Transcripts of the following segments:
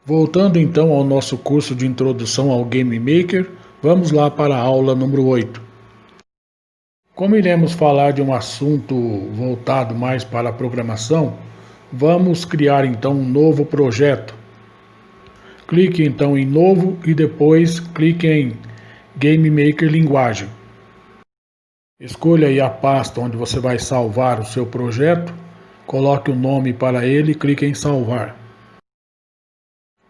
Voltando então ao nosso curso de introdução ao Game Maker, vamos lá para a aula número 8. Como iremos falar de um assunto voltado mais para a programação, vamos criar então um novo projeto. Clique então em Novo e depois clique em Game Maker Linguagem. Escolha aí a pasta onde você vai salvar o seu projeto, coloque o nome para ele e clique em Salvar.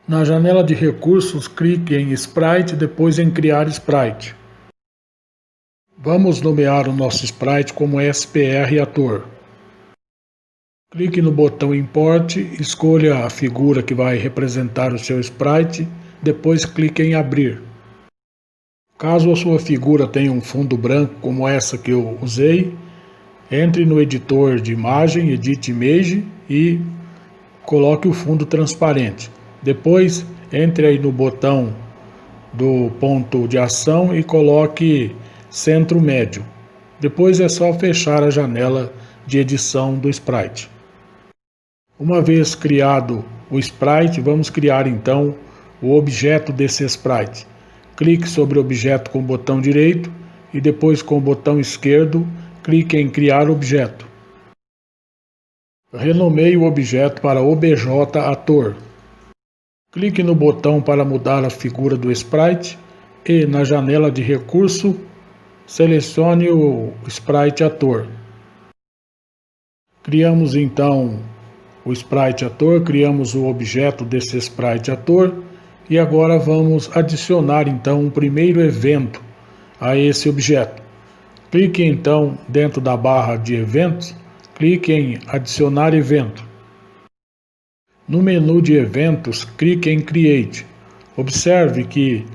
Na janela de recursos, clique em Sprite e depois em Criar Sprite. Vamos nomear o nosso sprite como SPR Ator. Clique no botão Import, escolha a figura que vai representar o seu sprite, depois clique em Abrir. Caso a sua figura tenha um fundo branco como essa que eu usei, entre no editor de imagem, Edit Image e coloque o fundo transparente. Depois, entre aí no botão do ponto de ação e coloque centro médio. Depois é só fechar a janela de edição do sprite. Uma vez criado o sprite, vamos criar então o objeto desse sprite. Clique sobre o objeto com o botão direito e depois com o botão esquerdo, clique em Criar Objeto. Renomeie o objeto para OBJ Ator. Clique no botão para mudar a figura do sprite e na janela de recurso, selecione o Sprite Ator. Criamos então o Sprite Ator, criamos o objeto desse Sprite Ator e agora vamos adicionar então um primeiro evento a esse objeto. Clique então dentro da barra de eventos, clique em Adicionar evento. No menu de eventos, clique em Create. Observe que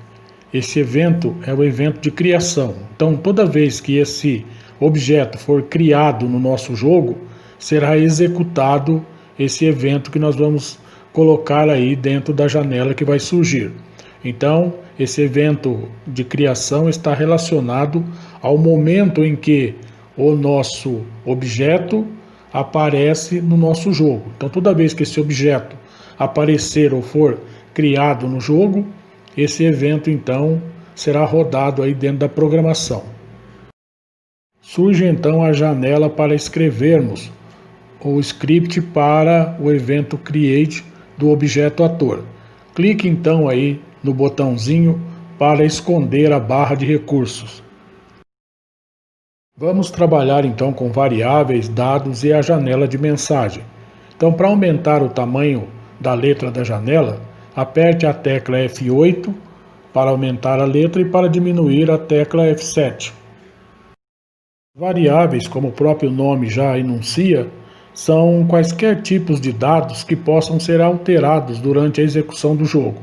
esse evento é o evento de criação. Então, toda vez que esse objeto for criado no nosso jogo, será executado esse evento que nós vamos colocar aí dentro da janela que vai surgir. Então, esse evento de criação está relacionado ao momento em que o nosso objeto aparece no nosso jogo. Então, toda vez que esse objeto aparecer ou for criado no jogo, esse evento então será rodado aí dentro da programação. Surge então a janela para escrevermos o script para o evento Create do objeto Ator. Clique então aí no botãozinho para esconder a barra de recursos. Vamos trabalhar então com variáveis, dados e a janela de mensagem. Então, para aumentar o tamanho da letra da janela, aperte a tecla F8 para aumentar a letra e para diminuir a tecla F7. Variáveis, como o próprio nome já enuncia, são quaisquer tipos de dados que possam ser alterados durante a execução do jogo.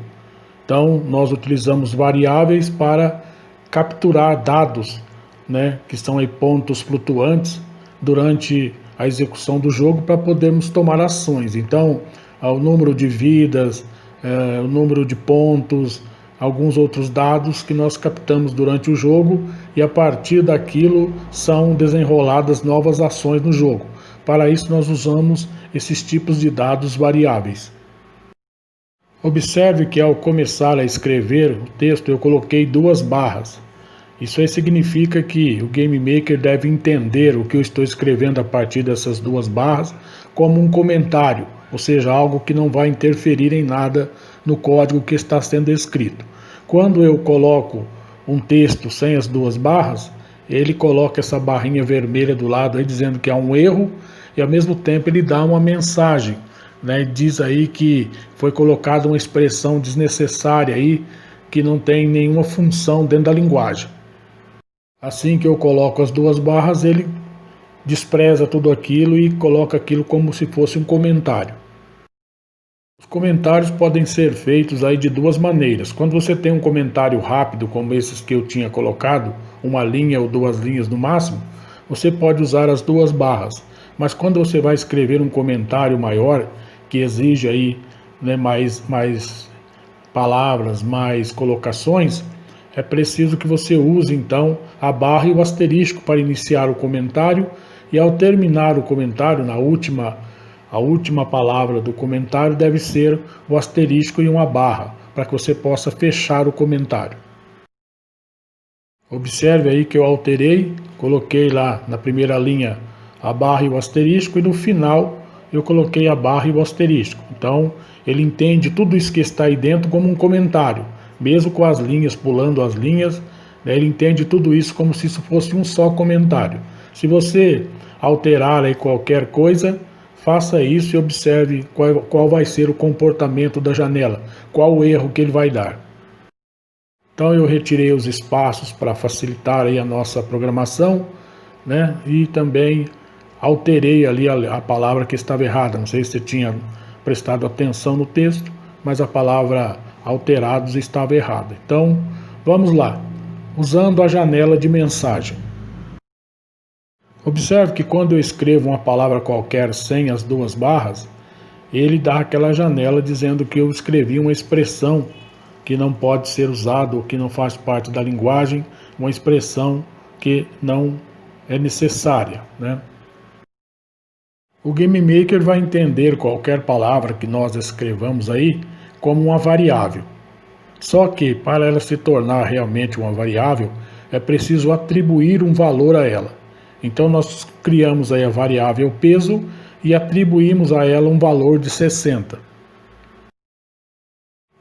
Então, nós utilizamos variáveis para capturar dados, que são aí pontos flutuantes durante a execução do jogo para podermos tomar ações. Então, o número de vidas, o número de pontos, alguns outros dados que nós captamos durante o jogo e a partir daquilo são desenroladas novas ações no jogo. Para isso nós usamos esses tipos de dados variáveis. Observe que ao começar a escrever o texto eu coloquei 2 barras. Isso aí significa que o Game Maker deve entender o que eu estou escrevendo a partir dessas 2 barras como um comentário, ou seja, algo que não vai interferir em nada no código que está sendo escrito. Quando eu coloco um texto sem as 2 barras, ele coloca essa barrinha vermelha do lado aí dizendo que há um erro e ao mesmo tempo ele dá uma mensagem, diz aí que foi colocada uma expressão desnecessária aí que não tem nenhuma função dentro da linguagem. Assim que eu coloco as 2 barras, ele despreza tudo aquilo e coloca aquilo como se fosse um comentário. Os comentários podem ser feitos aí de 2 maneiras. Quando você tem um comentário rápido, como esses que eu tinha colocado, 1 linha ou 2 linhas no máximo, você pode usar as 2 barras. Mas quando você vai escrever um comentário maior, que exige aí mais palavras, mais colocações, é preciso que você use então a barra e o asterisco para iniciar o comentário e ao terminar o comentário, na última a última palavra do comentário deve ser o asterisco e uma barra, para que você possa fechar o comentário. Observe aí que eu alterei, coloquei lá na primeira linha a barra e o asterisco, e no final eu coloquei a barra e o asterisco. Então ele entende tudo isso que está aí dentro como um comentário, mesmo com as linhas, pulando as linhas, né, ele entende tudo isso como se isso fosse um só comentário. Se você alterar aí qualquer coisa, faça isso e observe qual vai ser o comportamento da janela, qual o erro que ele vai dar. Então eu retirei os espaços para facilitar aí a nossa programação, né? E também alterei ali a palavra que estava errada. Não sei se você tinha prestado atenção no texto, mas a palavra alterados estava errada. Então vamos lá, usando a janela de mensagem. Observe que quando eu escrevo uma palavra qualquer sem as duas barras, ele dá aquela janela dizendo que eu escrevi uma expressão que não pode ser usado, ou que não faz parte da linguagem, uma expressão que não é necessária, né? O Game Maker vai entender qualquer palavra que nós escrevamos aí como uma variável. Só que, para ela se tornar realmente uma variável, é preciso atribuir um valor a ela. Então nós criamos aí a variável peso e atribuímos a ela um valor de 60.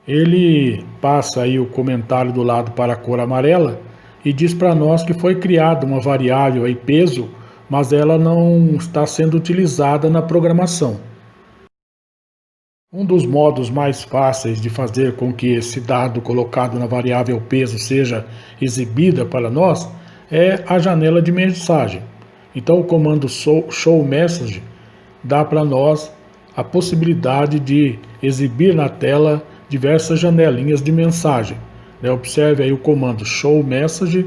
Ele passa aí o comentário do lado para a cor amarela e diz para nós que foi criada uma variável aí peso, mas ela não está sendo utilizada na programação. Um dos modos mais fáceis de fazer com que esse dado colocado na variável peso seja exibida para nós é a janela de mensagem. Então o comando show message dá para nós a possibilidade de exibir na tela diversas janelinhas de mensagem. Observe aí o comando show message,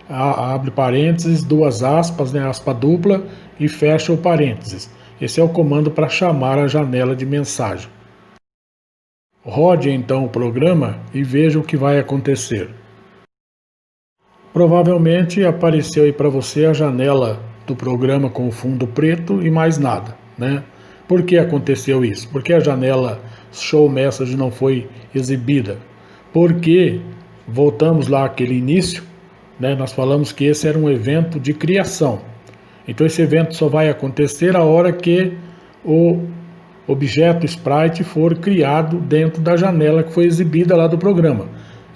abre parênteses, duas aspas, aspa dupla, e fecha o parênteses. Esse é o comando para chamar a janela de mensagem. Rode então o programa e veja o que vai acontecer. Provavelmente apareceu aí para você a janela do programa com o fundo preto e mais nada, né? Por que aconteceu isso? Porque a janela Show Message não foi exibida? Porque, voltamos lá àquele início, né, nós falamos que esse era um evento de criação. Então esse evento só vai acontecer a hora que o objeto sprite for criado dentro da janela que foi exibida lá do programa.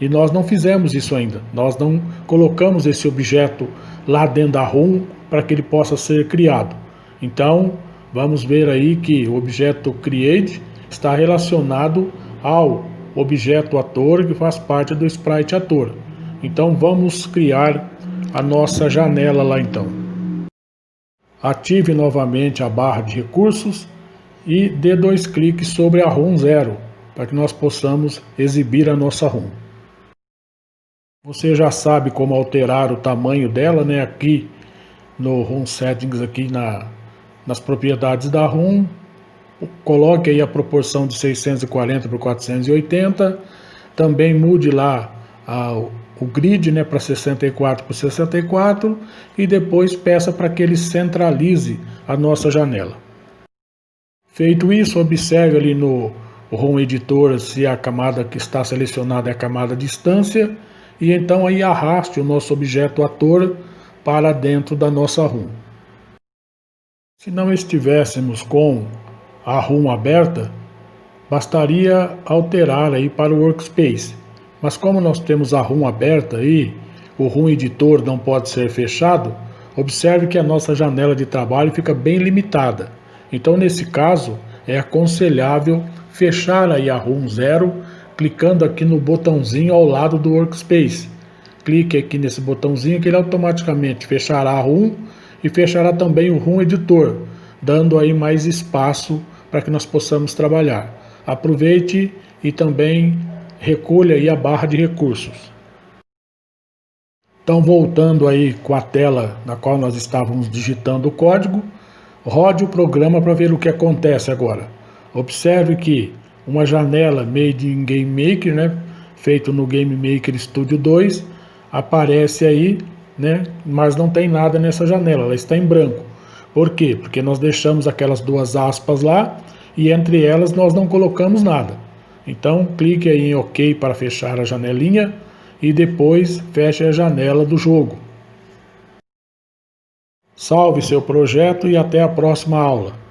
E nós não fizemos isso ainda. Nós não colocamos esse objeto lá dentro da ROM para que ele possa ser criado. Então, vamos ver aí que o objeto create está relacionado ao objeto ator que faz parte do sprite ator. Então vamos criar a nossa janela lá então. Ative novamente a barra de recursos e dê 2 cliques sobre a ROM 0 para que nós possamos exibir a nossa ROM. Você já sabe como alterar o tamanho dela, né? Aqui no ROM Settings, aqui nas propriedades da ROM, coloque aí a proporção de 640 por 480, também mude lá o grid, né, para 64 por 64 e depois peça para que ele centralize a nossa janela. Feito isso, observe ali no ROM Editor se a camada que está selecionada é a camada distância e então aí arraste o nosso objeto ator para dentro da nossa ROM. Se não estivéssemos com a ROM aberta, bastaria alterar aí para o Workspace. Mas como nós temos a ROM aberta e o ROM Editor não pode ser fechado, observe que a nossa janela de trabalho fica bem limitada. Então nesse caso é aconselhável fechar aí a ROM 0, clicando aqui no botãozinho ao lado do Workspace. Clique aqui nesse botãozinho que ele automaticamente fechará a ROM e fechará também o ROM Editor, dando aí mais espaço para que nós possamos trabalhar. Aproveite e também recolha aí a barra de recursos. Então, voltando aí com a tela na qual nós estávamos digitando o código, rode o programa para ver o que acontece agora. Observe que uma janela made in Game Maker, né, feito no Game Maker Studio 2, aparece aí, né, mas não tem nada nessa janela, ela está em branco. Por quê? Porque nós deixamos aquelas duas aspas lá e entre elas nós não colocamos nada. Então clique aí em OK para fechar a janelinha e depois feche a janela do jogo. Salve seu projeto e até a próxima aula.